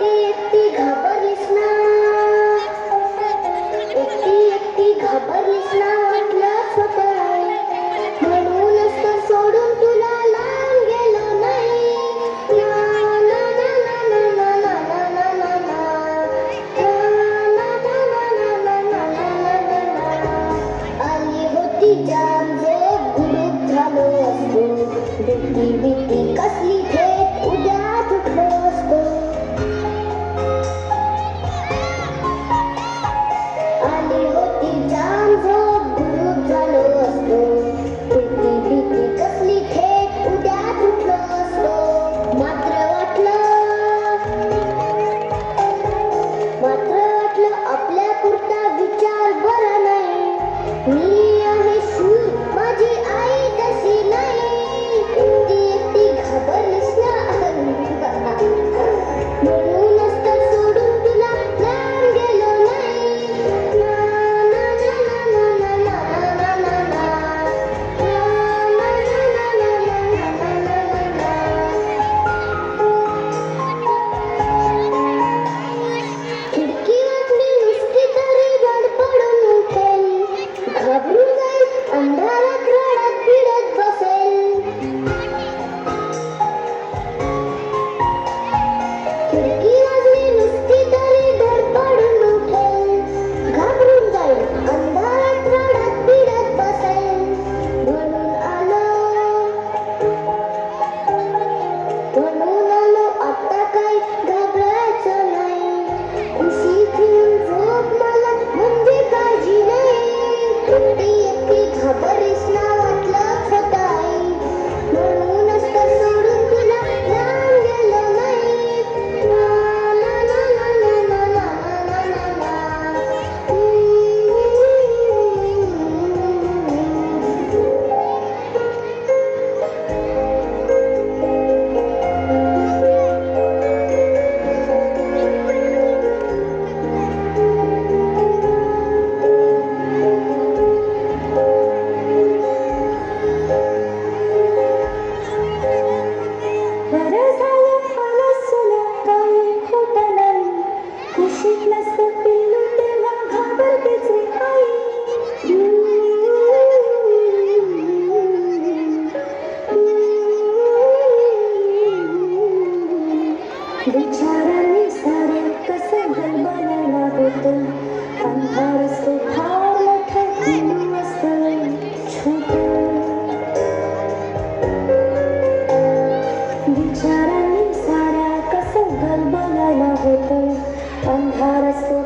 एकटी एकटी घाबरलीस ना, एकटी एकटी घाबरलीस ना, वाटलंच होतं म्हणूनच तर सोडून तुला लांब गेलो नाही. ना ना ना ना ना ना ना ना ना ना आली होती जाम झोप गुडूप झालो असतो, भीती भीती कसली थेट उद्याच उठलो असतो. आली होती जाम झोप गुडूप झालो असतो, भीती भीती कसली थेट उद्याच उठलो असतो. मात्र वाटलं आपल्या पुरता विचार बरा नाही. मी आहे शूर, माझी आई तशी नाही. एकटी एकटी घाबरलीस ना, म्हणूनच तर सोडून तुला लांब गेलो नाही. ना ना ना ना ना ना ना ना ना ना खिडकी वाजली नुसती तरी धडपडून उठेल, घाबरून जाईल अंधारात रडत बिडत बसेल. खिडकी वाजली नुसती तरी धडपडून उठेल, घाबरून जाईल अंधारात रडत बिडत बसेल. म्हणून आलो आता काही घाबरायचं नाही. कुशीत येऊन झोप मला म्हणजे काळजी नाही. एकटी एकटी घाबरलीस ना, वाटलंच होतं आई, म्हणूनच तर सोडून तुला लांब गेलो नाही. ना ना ना ना ना ना ना ना ना बरं झालं आलास तुला, काही खोटं नाही. कुशीत नसतं पिल्लू तेव्हा घाबरतेच रे आई. विचारांनी सारे कसं गलबलायला होतं, अंधार असतो फार मोठं, पिल्लू असतं छोटं. विचारांनी साऱ्या कसं गलबलायला होतं, अंधार असतो